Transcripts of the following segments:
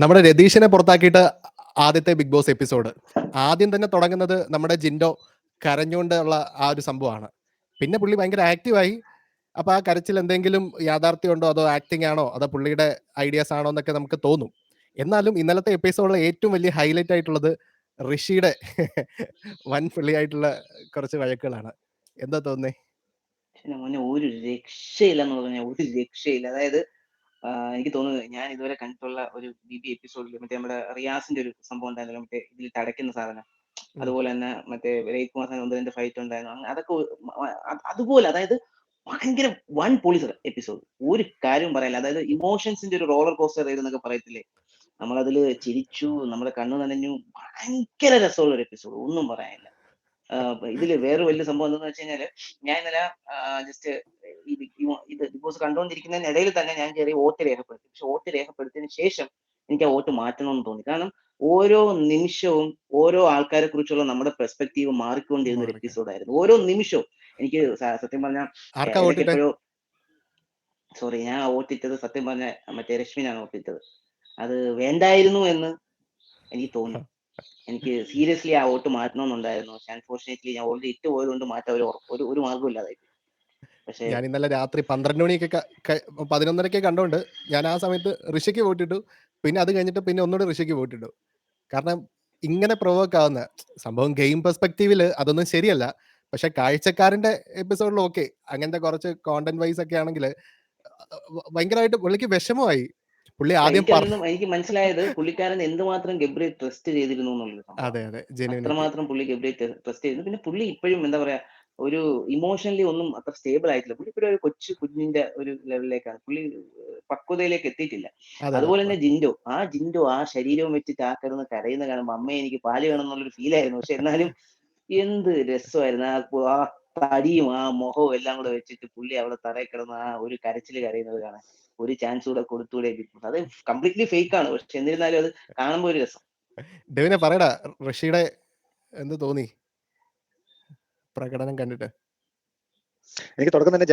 നമ്മുടെ രതീഷിനെ പുറത്താക്കിയിട്ട് ആദ്യത്തെ big boss episode ആദ്യം തന്നെ തുടങ്ങുന്നത് നമ്മുടെ ജിൻഡോ കരഞ്ഞുകൊണ്ടുള്ള ആ ഒരു സംഭവമാണ്. പിന്നെ പുള്ളി ഭയങ്കര ആക്റ്റീവായി. അപ്പോൾ ആ കരച്ചിൽ എന്തെങ്കിലും യാഥാർത്ഥ്യമുണ്ടോ അതോ ആക്ടിംഗ് ആണോ അതോ പുള്ളിയുടെ ഐഡിയാസ് ആണോ എന്നൊക്കെ നമുക്ക് തോന്നും. എന്നാലും ഇന്നലത്തെ എപ്പിസോഡിലെ ഏറ്റവും വലിയ ഹൈലൈറ്റ് ആയിട്ടുള്ളത് ഋഷിയുടെ വൻ പുള്ളിയായിട്ടുള്ള കുറച്ച് വഴക്കുകളാണ്. എന്താ തോന്നുന്നേ? പക്ഷെ മോനെ ഒരു രക്ഷയില്ലെന്ന് പറഞ്ഞാൽ ഒരു രക്ഷയില്ല. അതായത് എനിക്ക് തോന്നുന്നത് ഞാൻ ഇതുവരെ കണ്ടിട്ടുള്ള ഒരു ബി എപ്പിസോഡിൽ മറ്റേ നമ്മുടെ റിയാസിന്റെ ഒരു സംഭവം ഉണ്ടായിരുന്നല്ലോ, മറ്റേ ഇതിൽ തടയ്ക്കുന്ന സാധനം. ഉം. അതുപോലെ തന്നെ മറ്റേ രവികുമാർ ഒന്ന് രണ്ട് ഫൈറ്റ് ഉണ്ടായിരുന്നു. അതൊക്കെ അതുപോലെ, അതായത് ഭയങ്കര വൺ പോളിസ് എപ്പിസോഡ്. ഒരു കാര്യം പറയാനില്ല. അതായത് ഇമോഷൻസിന്റെ ഒരു റോളർ കോസ്റ്റർ റൈഡ് എന്നൊക്കെ പറയത്തില്ലേ, നമ്മളതില് ചിരിച്ചു, നമ്മുടെ കണ്ണു നനഞ്ഞു. ഭയങ്കര രസമുള്ള ഒരു എപ്പിസോഡ്, ഒന്നും പറയാനില്ല. ഇതില് വേറെ വലിയ സംഭവം എന്താന്ന് വെച്ച് കഴിഞ്ഞാല്, ഞാൻ ഇന്നലെ ജസ്റ്റ് ഇത് ബിഗ് ബോസ് കണ്ടുകൊണ്ടിരിക്കുന്നതിനിടയിൽ തന്നെ ഞാൻ കയറി വോട്ട് രേഖപ്പെടുത്തി. പക്ഷെ വോട്ട് രേഖപ്പെടുത്തിയതിനു ശേഷം എനിക്ക് ആ വോട്ട് മാറ്റണമെന്ന് തോന്നി. കാരണം ഓരോ നിമിഷവും ഓരോ ആൾക്കാരെ കുറിച്ചുള്ള നമ്മുടെ പെർസ്പെക്റ്റീവ് മാറിക്കൊണ്ടിരുന്ന ഒരു എപ്പിസോഡായിരുന്നു. ഓരോ നിമിഷവും എനിക്ക് സത്യം പറഞ്ഞാൽ ആർക്കാ ഇടയ്ക്ക് വോട്ടിട്ടെ? എപ്പോഴോ സോറി, ഞാൻ വോട്ടിട്ടത് സത്യം പറഞ്ഞ മറ്റേ രശ്മിനാണ് വോട്ടിട്ടത്. അത് വേണ്ടായിരുന്നു എന്ന് എനിക്ക് തോന്നി. എനിക്ക് സീരിയസ്ലി ആ വോട്ട് മാറ്റണമെന്നുണ്ടായിരുന്നു. പക്ഷെ അൺഫോർച്ചുനേറ്റ്ലി ഞാൻ ഓൾറെഡി ഇട്ട് പോയതുകൊണ്ട് മാറ്റാൻ ഒരു മാർഗ്ഗം ഇല്ലാതായി. പക്ഷേ ഞാൻ ഇന്നലെ രാത്രി 12 മണിയൊക്കെ 11:30 കണ്ടോണ്ട് ഞാൻ ആ സമയത്ത് ഋഷിക്ക് വോട്ടിട്ടു. പിന്നെ അത് കഴിഞ്ഞിട്ട് പിന്നെ ഒന്നുകൂടി ഋഷിക്ക് വോട്ടിട്ടു. കാരണം ഇങ്ങനെ പ്രൊവോക്ക് ആവുന്ന സംഭവം ഗെയിം പെർസ്പെക്റ്റീവിൽ അതൊന്നും ശരിയല്ല. പക്ഷെ കാഴ്ചക്കാരന്റെ എപ്പിസോഡിൽ ഓക്കെ, അങ്ങനത്തെ കുറച്ച് കോണ്ടന്റ് വൈസ് ഒക്കെ ആണെങ്കിൽ ഭയങ്കരമായിട്ട് പുള്ളിക്ക് വിഷമമായി. പുള്ളി ആദ്യം എനിക്ക് മനസ്സിലായത് പുള്ളിക്കാരൻ എന്തുമാത്രം ഗബ്രിയെ ട്രസ്റ്റ് ചെയ്തിരുന്നു എന്നുള്ളൊരു സംഭവം. അതെ ജെന്യൂനിറ്റി. അത്രമാത്രം പുള്ളി ഗബ്രിയെ ട്രസ്റ്റ് ചെയ്തിരുന്നു. പിന്നെ പുള്ളി ഇപ്പോഴും എന്താ പറയാ, ഒരു ഇമോഷണലി ഒന്നും അത്ര സ്റ്റേബിൾ ആയിട്ടില്ല. പുള്ളി ഇപ്പോഴും ഒരു കൊച്ചു കുഞ്ഞിന്റെ ഒരു ലെവലിലേക്കാണ്. പുള്ളി പക്വതയിലേക്ക് എത്തിയിട്ടില്ല. അതുപോലെ തന്നെ ജിൻഡോ ആ ശരീരവും വെച്ചിട്ട് ആ കിടന്ന് കരയുന്ന കാണുമ്പോൾ അമ്മയെ എനിക്ക് പാല് വേണം എന്നുള്ളൊരു ഫീൽ ആയിരുന്നു. പക്ഷെ എന്നാലും എന്ത് രസമായിരുന്നു ആ തടിയും ആ മുഖവും എല്ലാം കൂടെ വെച്ചിട്ട് പുള്ളി അവിടെ തറയിൽ കിടന്ന് ആ ഒരു കരച്ചില് കരയുന്നത് കാണാൻ. ഒരു ചാൻസ് കൂടെ കൊടുത്തൂടെ? അത് കംപ്ലീറ്റ്ലി ഫേക്ക് ആണ്, പക്ഷെ എന്നിരുന്നാലും അത് കാണുമ്പോൾ ഒരു രസം. ഡെവിനെ പറയടാ, ഋഷിയുടെ എന്ത് തോന്നി പ്രകടനം കണ്ടിട്ട്? എനിക്ക് തുടക്കം തന്നെ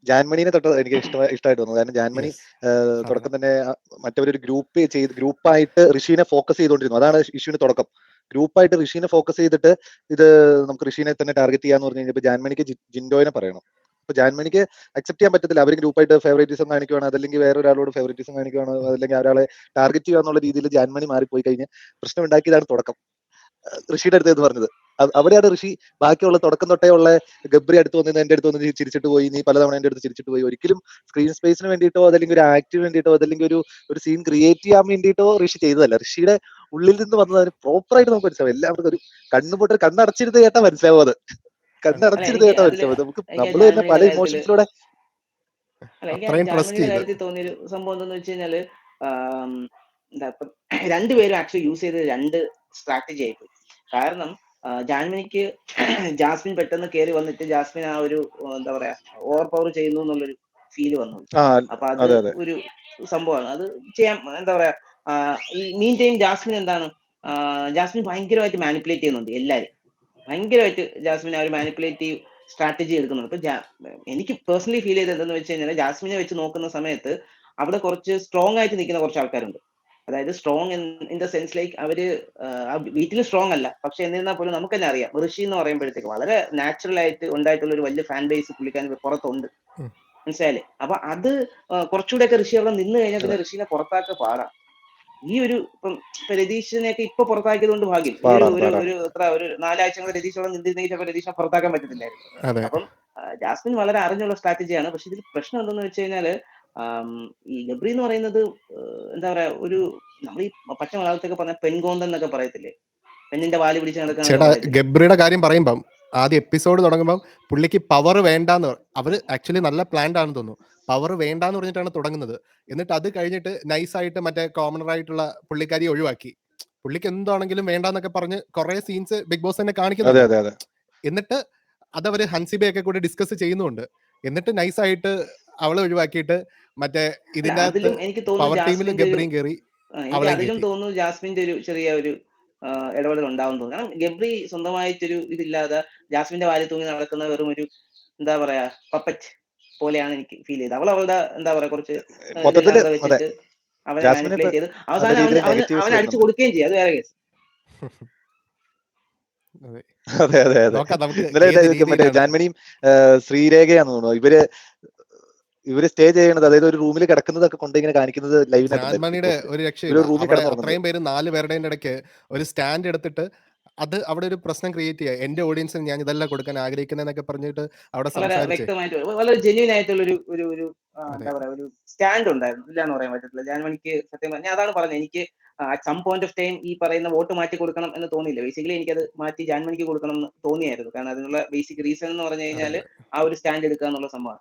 ജാൻമണീനെ തൊട്ട് എനിക്ക് ഇഷ്ടമായിട്ട് തോന്നുന്നു. കാരണം ജാൻമണി തുടക്കം തന്നെ മറ്റവരൊരു ഗ്രൂപ്പായിട്ട് ഋഷീനെ ഫോക്കസ് ചെയ്തുകൊണ്ടിരുന്നു. അതാണ് ഇഷ്യൂവിന് തുടക്കം. ഗ്രൂപ്പായിട്ട് ഋഷീനെ ഫോക്കസ് ചെയ്തിട്ട് ഇത് നമുക്ക് ഋഷീനെ തന്നെ ടാർഗറ്റ് ചെയ്യാന്ന് പറഞ്ഞു കഴിഞ്ഞപ്പോൾ ജാൻമണിക്ക് ജിൻഡോനെ പറയണം. അപ്പൊ ജാൻമണിക്ക് അക്സെപ്റ്റ് ചെയ്യാൻ പറ്റത്തില്ല. അവർ ഗ്രൂപ്പായിട്ട് ഫേവറേറ്റിസം കാണിക്കുകയാണ്, അതല്ലെങ്കിൽ വേറൊരാളോട് ഫേവറേറ്റിസം കാണിക്കുകയാണ്, അതല്ലെങ്കിൽ ഒരാളെ ടാർഗറ്റ് ചെയ്യുക എന്നുള്ള രീതിയിൽ ജാൻമണി മാറിപ്പോയി കഴിഞ്ഞ് പ്രശ്നം ഉണ്ടാക്കിയതാണ് തുടക്കം. ഋഷിയുടെ അടുത്ത് എന്ന് പറഞ്ഞത് അവിടെയാണ് ഋഷി ബാക്കിയുള്ള തുടക്കം തൊട്ടേ ഉള്ള ഗബ്രി അടുത്ത് വന്ന് എന്റെ അടുത്ത് വന്ന് ചിരിച്ചിട്ട് പോയി, നീ പലതവണ എന്റെ അടുത്ത് ചിരിച്ചിട്ട് പോയി. ഒരിക്കലും സ്ക്രീൻ സ്പേസിന് വേണ്ടിയിട്ടോ അതല്ലെങ്കിൽ ഒരു ആക്ടിന് വേണ്ടിയിട്ടോ അതല്ലെങ്കിൽ ഒരു സീൻ ക്രിയേറ്റ് ചെയ്യാൻ വേണ്ടിയിട്ടോ ഋഷി ചെയ്തതല്ല. ഋഷിയുടെ ഉള്ളിൽ നിന്ന് വന്നതിന് പ്രോപ്പറായിട്ട് നമുക്ക് മനസ്സിലാവും. എല്ലാവർക്കും ഒരു കണ്ണടച്ചിരുന്ന് കേട്ടാ മനസ്സിലാവും. അത് കണ്ണടച്ചിരുന്ന് കേട്ടാ മനസ്സിലാവും. നമുക്ക് നമ്മൾ തന്നെ പല ഇമോഷൻസിലൂടെ എനിക്ക് ജാൻമണിയുടെ കാര്യത്തിൽ തോന്നിയൊരു സംഭവം എന്താന്ന് വെച്ച് കഴിഞ്ഞാല്, രണ്ടുപേരും ആക്ച്വലി യൂസ് ചെയ്ത് രണ്ട് സ്ട്രാറ്റജി ആയിപ്പോയി. കാരണം ജാൻമണിക്ക് ജാസ്മിൻ പെട്ടെന്ന് കയറി വന്നിട്ട് ജാസ്മിൻ ആ ഒരു എന്താ പറയാ ഓവർ പവർ ചെയ്യുന്നു എന്നുള്ളൊരു ഫീല് വന്നു. അപ്പൊ അത് ഒരു സംഭവമാണ്. അത് ചെയ്യാൻ എന്താ പറയാ, ഈ മീൻ ടൈം ജാസ്മിൻ എന്താണ്, ജാസ്മിൻ ഭയങ്കരമായിട്ട് മാനിപ്പുലേറ്റ് ചെയ്യുന്നുണ്ട് എല്ലാരും. ഭയങ്കരമായിട്ട് ജാസ്മിൻ ആ ഒരു മാനിപ്പുലേറ്റീവ് സ്ട്രാറ്റജി എടുക്കുന്നുണ്ട്. അപ്പൊ എനിക്ക് പേഴ്സണലി ഫീൽ ചെയ്തത് എന്താണെന്ന് വെച്ച് കഴിഞ്ഞാൽ, ജാസ്മിനെ വെച്ച് നോക്കുന്ന സമയത്ത് അവിടെ കുറച്ച് സ്ട്രോങ് ആയിട്ട് നിൽക്കുന്ന കുറച്ച് ആൾക്കാരുണ്ട്. അതായത് strong in the sense like അവര് വീട്ടിൽ സ്ട്രോങ് അല്ല, പക്ഷെ എന്നിരുന്നാൽ പോലും നമുക്ക് തന്നെ അറിയാം ഋഷി എന്ന് പറയുമ്പോഴത്തേക്ക് വളരെ നാച്ചുറൽ ആയിട്ട് ഉണ്ടായിട്ടുള്ള ഒരു വലിയ ഫാൻ ബേസ് പുള്ളിക്കാരൻ പുറത്തുണ്ട്. മനസ്സിലായില്ലേ? അപ്പൊ അത് കുറച്ചുകൂടെയൊക്കെ ഋഷി അവിടെ നിന്ന് കഴിഞ്ഞാൽ പിന്നെ ഋഷിനെ പുറത്താക്കുക പാടാം. ഈ ഒരു ഇപ്പം രതീഷിനെയൊക്കെ ഇപ്പൊ പുറത്താക്കിയത് കൊണ്ട് ഭാഗ്യം. ഒരു 4 ആഴ്ച കൂടെ രതീഷോടെ നിന്നിരുന്നെങ്കിൽ രതീഷിനെ പുറത്താക്കാൻ പറ്റത്തില്ലായിരുന്നു. അപ്പം ജാസ്മിൻ വളരെ അറിഞ്ഞുള്ള സ്ട്രാറ്റജിയാണ്. പക്ഷെ ഇതിൽ പ്രശ്നം എന്തെന്ന് വെച്ച് കഴിഞ്ഞാല്, ഈ ഗബ്രി എന്ന് പറയുന്നത് എന്താ പറയാ, ഒരു നമ്മൾ ഈ പച്ച മലയാളത്തൊക്കെ പറഞ്ഞ പെൺകോന്തൻ എന്നൊക്കെ പറയത്തില്ലേ, പെണ്ണിന്റെ വാല് പിടിച്ച് നടക്കുന്ന. ഗബ്രിയുടെ കാര്യം പറയുമ്പം ആദ്യ എപ്പിസോഡ് തുടങ്ങുമ്പോൾ പുള്ളിക്ക് പവർ വേണ്ടാന്ന്, അവര് ആക്ച്വലി നല്ല പ്ലാൻഡ് ആണെന്ന് തോന്നുന്നു. പവർ വേണ്ടാന്ന് പറഞ്ഞിട്ടാണ് തുടങ്ങുന്നത്. എന്നിട്ട് അത് കഴിഞ്ഞിട്ട് നൈസായിട്ട് മറ്റേ കോമണർ ആയിട്ടുള്ള പുള്ളിക്കാരി ഒഴിവാക്കി. പുള്ളിക്ക് എന്താണെങ്കിലും വേണ്ടാന്നൊക്കെ പറഞ്ഞ് കുറെ സീൻസ് ബിഗ് ബോസ് തന്നെ കാണിക്കുന്നുണ്ട്. എന്നിട്ട് അതവര് ഹൻസിബയൊക്കെ കൂടെ ഡിസ്കസ് ചെയ്യുന്നുണ്ട്. എന്നിട്ട് നൈസായിട്ട് അവളെ ഒഴിവാക്കിയിട്ട് മറ്റേ ഇതിന്റെ പവർ ടീമിൽ ഗബ്രിയും കയറി. അതിലും തോന്നുന്നു ജാസ്മിന്റെ ഒരു ചെറിയ ഒരു ഇടപെടൽ ഉണ്ടാവും തോന്നുന്നു. കാരണം ഗബ്രി സ്വന്തമായിട്ടൊരു ഇതില്ലാതെ ജാസ്മിന്റെ വാലിൽ തൂങ്ങി നടക്കുന്ന വെറും ഒരു എന്താ പറയാ പപ്പറ്റ് പോലെയാണ് എനിക്ക് ഫീൽ ചെയ്തത്. അവളുടെ എന്താ പറയാ കുറച്ച് വെച്ചിട്ട് അവനെ ജാസ്മിന് മാനിപ്പുലേറ്റ് ചെയ്ത് നല്ല അവസാനം രീതിയിൽ അവന് നെഗറ്റീവ്സ് അവൻ അടിച്ചു വരുന്നുണ്ട്. കൊടുക്കുകയും ചെയ്യും. അത് വേറെ കേസ്. അതെ. അതെ അതെ അതെ. നോക്കാം നമുക്ക് ഇന്നലെ ഏത് മറ്റേ രീതിയിലാണ്. ജാൻമണിയും ശ്രീരേഖയാന്ന് തോന്നുന്നു ഇവര് സ്റ്റേ ചെയ്യണത്, അതായത് ഒരു റൂമിൽ കിടക്കുന്നതൊക്കെ കൊണ്ട് ഇങ്ങനെ കാണിക്കുന്നത് ലൈവിനകത്തുണ്ടായിരുന്നു ബിഗ് ജാൻമണിയുടെ ബോസിൽ. ഒരു ഇവര് രക്ഷയില്ല. റൂമിൽ അവിടെ കിടന്നുറങ്ങുന്നത്. അത്രയും പേര് 4 പേരുടെ ഇടയ്ക്ക് ഒരു സ്റ്റാൻഡ് എടുത്തിട്ട് അത് അവിടെ ഒരു പ്രശ്നം ക്രിയേറ്റ് ചെയ്യുക. എന്റെ ഓഡിയൻസിന് ഞാൻ ഇതല്ല കൊടുക്കാൻ ആഗ്രഹിക്കുന്നതെന്നൊക്കെ പറഞ്ഞിട്ട് അവിടെ വളരെ സംസാരിച്ച്. വ്യക്തമായിട്ട് വളരെ ജെന്യൂൻ ആയിട്ടുള്ള ഒരു അതെ. എന്താ പറയാ ഒരു സ്റ്റാൻഡ് ഉണ്ടായിരുന്നു. ഇല്ലാന്ന് പറയാൻ പറ്റത്തില്ല. ജാൻമണിക്ക് സത്യം പറഞ്ഞാൽ അതാണ് പറഞ്ഞത്. എനിക്ക് സം പോയിന്റ് ഓഫ് ടൈം ഈ പറയുന്ന വോട്ട് മാറ്റി കൊടുക്കണം എന്ന് തോന്നിയില്ല. ബേസിക്കലി എനിക്കത് മാറ്റി ജാൻമണിക്ക് കൊടുക്കണം എന്ന് തോന്നിയായിരുന്നു. കാരണം അതിനുള്ള ബേസിക് റീസൺ എന്ന് പറഞ്ഞു അതെ കഴിഞ്ഞാൽ അതെ. ആ ഒരു സ്റ്റാൻഡ് എടുക്കുക എന്നുള്ള സംഭവമാണ്.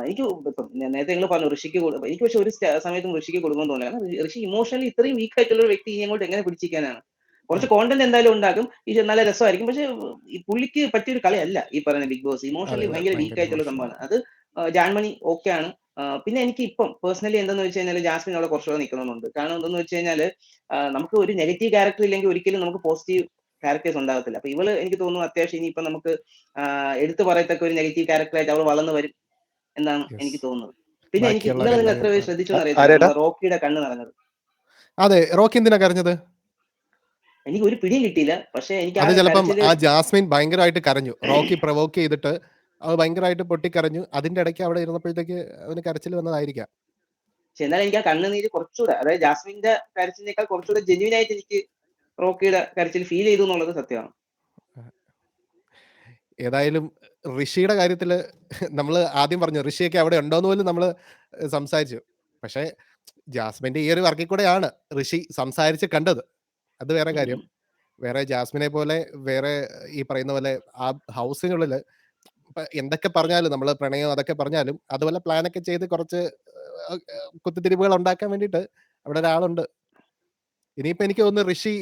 എനിക്ക് ഇപ്പം നേരത്തെ നിങ്ങൾ പറഞ്ഞു ഋഷിക്ക് എനിക്ക് പക്ഷെ ഒരു സമയത്തും ഋഷിക്ക് കൊടുക്കുമെന്ന് തോന്നില്ല. കാരണം ഋഷി ഇമോഷണലി ഇത്രയും വീക്ക് ആയിട്ടുള്ള ഒരു വ്യക്തി ഇനി അങ്ങോട്ട് എങ്ങനെ പിടിച്ചിരിക്കാനാണ്? കുറച്ച് കോണ്ടന്റ് എന്തായാലും ഉണ്ടാക്കും. ഈ നല്ല രസമായിരിക്കും. പക്ഷെ ഈ പുള്ളിക്ക് പറ്റിയൊരു കളിയല്ല ഈ പറയുന്ന ബിഗ് ബോസ്. അതെ ഇമോഷണലി അതെ. ഭയങ്കര വീക്ക് ഭയങ്കര ആയിട്ടുള്ള ഇമോഷണൽ. സംഭവമാണ്. അത് ജാൻമണി ഓക്കെ ആണ്. പിന്നെ എനിക്ക് ഇപ്പം പേഴ്സണലി എന്തെന്ന് വെച്ച് കഴിഞ്ഞാൽ ജാസ്മിൻ അവിടെ കുറച്ചുകൂടെ നിൽക്കണമെന്നുണ്ട്. കാരണം എന്തെന്ന് വെച്ച് കഴിഞ്ഞാൽ നമുക്ക് ഒരു നെഗറ്റീവ് ക്യാരക്ടർ ഇല്ലെങ്കിൽ ഒരിക്കലും നമുക്ക് പോസിറ്റീവ് ക്യാരക്ടേഴ്സ് ഉണ്ടാകത്തില്ല. അപ്പൊ ഇവള് എനിക്ക് തോന്നുന്നു അത്യാവശ്യം ഇനിയിപ്പം നമുക്ക് എടുത്തു പറയത്തക്ക ഒരു നെഗറ്റീവ് ക്യാരക്ടറായിട്ട് അവൾ വളർന്നു വരും എന്നാണ് യെസ്. എനിക്ക് തോന്നുന്നത്. പിന്നെ എനിക്ക് ബാക്കിയുള്ളവർ ഇന്നലെ നിങ്ങൾ എത്ര എല്ലാവരും പേര് ശ്രദ്ധിച്ചു എന്ന് അറിയത്തില്ല. ആരേട്ടാ? നമ്മുടെ റോക്കിയുടെ കണ്ണ് നിറഞ്ഞത്. അതെ. റോക്കി എന്തിനാ കരഞ്ഞത്? എനിക്ക് ഒരു പിടിയും കിട്ടിയില്ല. പക്ഷെ എനിക്ക് ആ അത് ചിലപ്പം കരച്ചില് ആ ജാസ്മിൻ ഭയങ്കരമായിട്ട് കരഞ്ഞു. റോക്കി പ്രൊവോക്ക് ചെയ്തിട്ട് അത് ഭയങ്കരമായിട്ട് പൊട്ടിക്കരഞ്ഞു. അതിന്റെ ഇടയ്ക്ക് അവിടെ ഇരുന്നപ്പോഴത്തേക്ക് അവന് കരച്ചിൽ വന്നതായിരിക്കാം. പക്ഷെ എന്നാലും എനിക്ക് ആ കണ്ണുനീര് കുറച്ചുകൂടെ, അതായത് ജാസ്മിന്റെ കരച്ചിലിനേക്കാൾ കുറച്ചുകൂടെ ജെന്യൂൻ ആയിട്ട് എനിക്ക് റോക്കിയുടെ കരച്ചിൽ ഫീൽ ചെയ്തു എന്നുള്ളത് സത്യമാണ്. ഏതായാലും ഋഷിയുടെ കാര്യത്തിൽ നമ്മൾ ആദ്യം പറഞ്ഞു ഋഷിയൊക്കെ അവിടെ ഉണ്ടോന്ന് പോലും നമ്മൾ സംസാരിച്ചു. പക്ഷേ ജാസ്മിന്റെ ഈ ഒരു വർക്കിൽ കൂടെയാണ് ഋഷി സംസാരിച്ച് കണ്ടത്. അത് വേറെ കാര്യം. വേറെ ജാസ്മിനെ പോലെ വേറെ ഈ പറയുന്ന പോലെ ആ ഹൗസിനുള്ളിൽ എന്തൊക്കെ പറഞ്ഞാലും നമ്മൾ പ്രണയം അതൊക്കെ പറഞ്ഞാലും അതുപോലെ പ്ലാനൊക്കെ ചെയ്ത് കുറച്ച് കുത്തിത്തിരിവുകൾ ഉണ്ടാക്കാൻ വേണ്ടിയിട്ട് അവിടെ ഒരാളുണ്ട്. ഇനിയിപ്പോ എനിക്ക് തോന്നുന്നു ഋഷി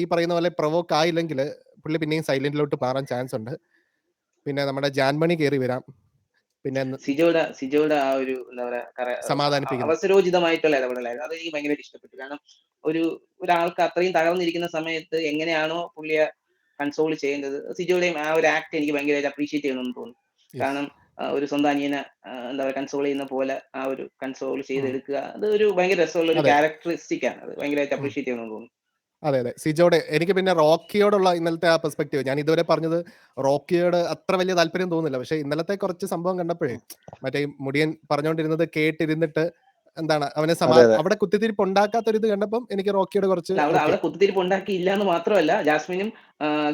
ഈ പറയുന്ന പോലെ പ്രൊവോക്ക് ആയില്ലെങ്കിൽ പുള്ളി പിന്നെയും സൈലന്റിലോട്ട് മാറാൻ ചാൻസ് ഉണ്ട്. പിന്നെ നമ്മുടെ ജാൻമണി കയറി വരാം. പിന്നെ സിജോയുടെ ആ ഒരു എന്താ പറയാ സമാധാനിപ്പിക്കുന്നത്. അവസരോചിതമായിട്ടുള്ള ഇടപെടലായിരുന്നു. അത് എനിക്ക് ഭയങ്കരമായിട്ട് ഇഷ്ടപ്പെട്ടു. കാരണം ഒരാൾക്ക് അത്രയും തകർന്നിരിക്കുന്ന സമയത്ത് എങ്ങനെയാണോ പുള്ളിയെ കൺസോൾ ചെയ്യേണ്ടത്, സിജോയുടെയും ആ ഒരു ആക്ട് എനിക്ക് ഭയങ്കരമായിട്ട് അപ്രീഷിയേറ്റ് ചെയ്യണമെന്ന് തോന്നി. യെസ്. കാരണം ഒരു സ്വന്തം അനിയനെ എന്താ പറയുക കൺസോൾ ചെയ്യുന്ന പോലെ ആ ഒരു കൺസോൾ ചെയ്തെടുക്കുക, അത് ഒരു ഭയങ്കര രസമുള്ള ഒരു അതെ. ക്യാരക്ടറിസ്റ്റിക് ആണ്. അത് ഭയങ്കരമായിട്ട് അപ്രീഷിയേറ്റ് ചെയ്യണമെന്ന് തോന്നി. അതെ അതെ. സിജോയുടെ എനിക്ക് പിന്നെ റോക്കിയോടുള്ള ഇന്നലത്തെ ആ പെർസ്പെക്റ്റീവ് ഞാൻ ഇതുവരെ പറഞ്ഞത് റോക്കിയോട് അത്ര വലിയ താല്പര്യം തോന്നുന്നില്ല. പക്ഷേ ഇന്നലത്തെ കുറച്ച് സംഭവം കണ്ടപ്പോഴേ മറ്റേ ഈ മുടിയൻ പറഞ്ഞുകൊണ്ടിരുന്നത് കേട്ടിരുന്നിട്ട് എന്താണ് അവനെ അതെ അതെ. അവിടെ കുത്തിത്തിരിപ്പ് ഉണ്ടാക്കാത്തൊരിത് കണ്ടപ്പം എനിക്ക് റോക്കിയോട് കുറച്ച് അല്ല, ഓക്കെ അവിടെ കുത്തിത്തിരിപ്പ് ഉണ്ടാക്കിയില്ല എന്ന് മാത്രമല്ല, ജാസ്മിനും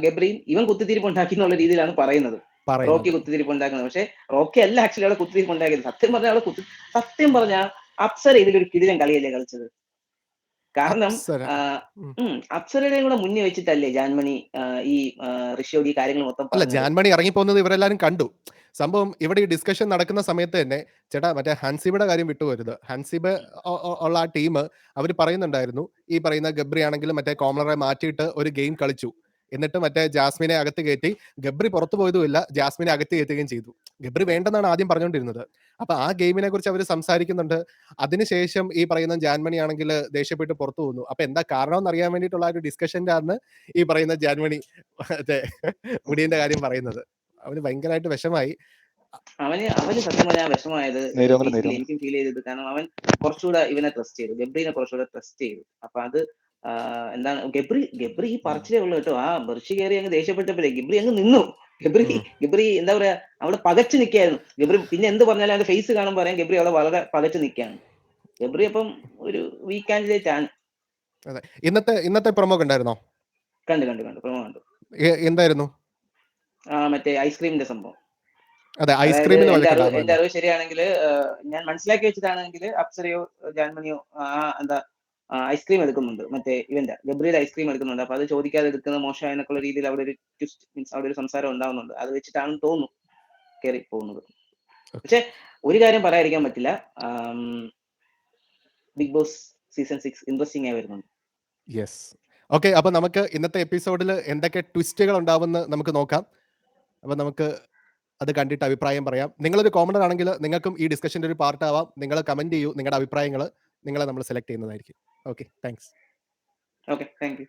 ഗബ്രിയും ഇവൻ കുത്തിത്തിരിപ്പ് ഉണ്ടാക്കി എന്നുള്ള രീതിയിലാണ് പറയുന്നത്. റോക്കി പറയുന്നത്. കുത്തിത്തിരിപ്പ് ഉണ്ടാക്കുന്നത്. പക്ഷെ റോക്കി അല്ല ആക്ച്വലി അവിടെ കുത്തിത്തിരിപ്പ് ഉണ്ടാക്കിയത്. സത്യം പറഞ്ഞാൽ അപ്സര ഇതിലൊരു കിടിലൻ കളിയല്ലേ കളിച്ചത്. കാരണം അപ്സര. അപ്സരയുടെയും കൂടെ മുന്നേ വെച്ചിട്ടല്ലേ ജാൻമണി ഈ ഋഷിയോട് ഈ കാര്യങ്ങൾ മൊത്തം അല്ല പറഞ്ഞത്. ജാൻമണി ഇറങ്ങിപ്പോകുന്നത് ഇവരെല്ലാരും കണ്ടു. സംഭവം ഇവിടെ ഈ ഡിസ്കഷൻ നടക്കുന്ന സമയത്ത് തന്നെ ചേട്ടാ മറ്റേ ഹൻസിബയുടെ കാര്യം വിട്ടുപോകരുത്. ഹൻസിബ ഉള്ള ആ ടീം അവർ പറയുന്നുണ്ടായിരുന്നു ഈ പറയുന്ന ഗബ്രി ആണെങ്കിലും മറ്റേ കോമളറെ മാറ്റിയിട്ട് ഒരു ഗെയിം കളിച്ചു. എന്നിട്ട് മറ്റേ ജാസ്മിനെ അകത്ത് കയറ്റി ഗബ്രി പുറത്തു പോയതുമില്ല, ജാസ്മിനെ അകത്ത് കയറ്റുകയും ചെയ്തു. ഗബ്രി വേണ്ടെന്നാണ് ആദ്യം പറഞ്ഞുകൊണ്ടിരുന്നത്. അപ്പൊ ആ ഗെയിമിനെ കുറിച്ച് അവർ സംസാരിക്കുന്നുണ്ട്. അതിനുശേഷം ഈ പറയുന്ന ജാൻമണി ആണെങ്കിൽ ദേഷ്യപ്പെട്ട് പുറത്തു പോകുന്നു. അപ്പൊ എന്താ കാരണം എന്നറിയാൻ വേണ്ടിയിട്ടുള്ള ഒരു ഡിസ്കഷന്റെ ആണ് ഈ പറയുന്ന ജാൻമണി മറ്റേ മുടിയന്റെ കാര്യം പറയുന്നത്. അവന് ഭയങ്കരമായിട്ട് വിഷമായി. അവന് സത്യം പറഞ്ഞാൽ വിഷമമായത് ബേസിക്കലി എനിക്കും ഫീൽ ചെയ്തത്. കാരണം അവൻ കുറച്ചുകൂടെ ഇവനെ ട്രസ്റ്റ് ചെയ്തു, ഗബ്രീനെ കുറച്ചുകൂടെ ട്രസ്റ്റ് ചെയ്തു. അപ്പൊ അത് എന്താണ് ഗബ്രി ഈ പറച്ചിലേ ഉള്ളു കേട്ടോ. ആ ബർഷി കയറി അങ്ങ് ദേഷ്യപ്പെട്ടപ്പോഴേ ഗബ്രി അങ്ങ് നിന്നു. ഗബ്രി എന്താ പറയാ അവിടെ പകച്ചു നിൽക്കായിരുന്നു. ഗബ്രി പിന്നെ എന്ത് പറഞ്ഞാലും അവന്റെ ഫേസ് കാണുമ്പോൾ പറയാം ഗബ്രി അവിടെ വളരെ പകച്ചു നിൽക്കുകയാണ്. ഗബ്രി അപ്പം ഒരു വീക്ക് കാൻഡിഡേറ്റ് ആണ്. അതെ. ഇന്നത്തെ പ്രൊമോ കണ്ടായിരുന്നോ? കണ്ടു പ്രൊമോ കണ്ടു. എന്തായിരുന്നു? മറ്റേ ഐസ്ക്രീമിന്റെ സംഭവം. അതെ അതായത് ഐസ്ക്രീമിൽ എന്റെ അറിവ് ശരിയാണെങ്കിൽ, ഞാൻ മനസ്സിലാക്കി വെച്ചിട്ടാണെങ്കിൽ അപ്സരയോ ജാൻമണിയോ എന്താ ഐസ്ക്രീം എടുക്കുന്നുണ്ട്. മറ്റേ ഇവന്റെ ഗബ്രിയുടെ ഐസ്ക്രീം എടുക്കുന്നുണ്ട്. അപ്പൊ അത് ചോദിക്കാതെ എടുക്കുന്നത് മോശമായെന്നൊക്കെയുള്ള രീതിയിൽ അവിടെ ഒരു ട്വിസ്റ്റ് മീൻസ് അവിടെ ഒരു സംസാരം ഉണ്ടാവുന്നുണ്ട്. അത് വെച്ചിട്ടാണെന്ന് തോന്നുന്നു കയറി പോകുന്നത്. പക്ഷെ ഒരു കാര്യം പറയാതിരിക്കാൻ പറ്റില്ല, ബിഗ് ബോസ് സീസൺ 6 ഇൻട്രസ്റ്റിംഗ് ആയി വരുന്നുണ്ട്. യെസ്. ഓക്കെ. അപ്പൊ നമുക്ക് ഇന്നത്തെ എപ്പിസോഡിൽ എന്തൊക്കെ ട്വിസ്റ്റുകൾ ഉണ്ടാവുമെന്ന് നമുക്ക് നോക്കാം. അപ്പൊ നമുക്ക് അത് കണ്ടിട്ട് അഭിപ്രായം പറയാം. നിങ്ങളൊരു കോമണർ ആണെങ്കിൽ നിങ്ങൾക്കും ഈ ഡിസ്കഷന്റെ ഒരു പാർട്ട് ആവാം. നിങ്ങൾ കമന്റ് ചെയ്യൂ നിങ്ങളുടെ അഭിപ്രായങ്ങൾ. നിങ്ങളെ നമ്മൾ സെലക്ട് ചെയ്യുന്നതായിരിക്കും. Okay thanks. Okay thank you.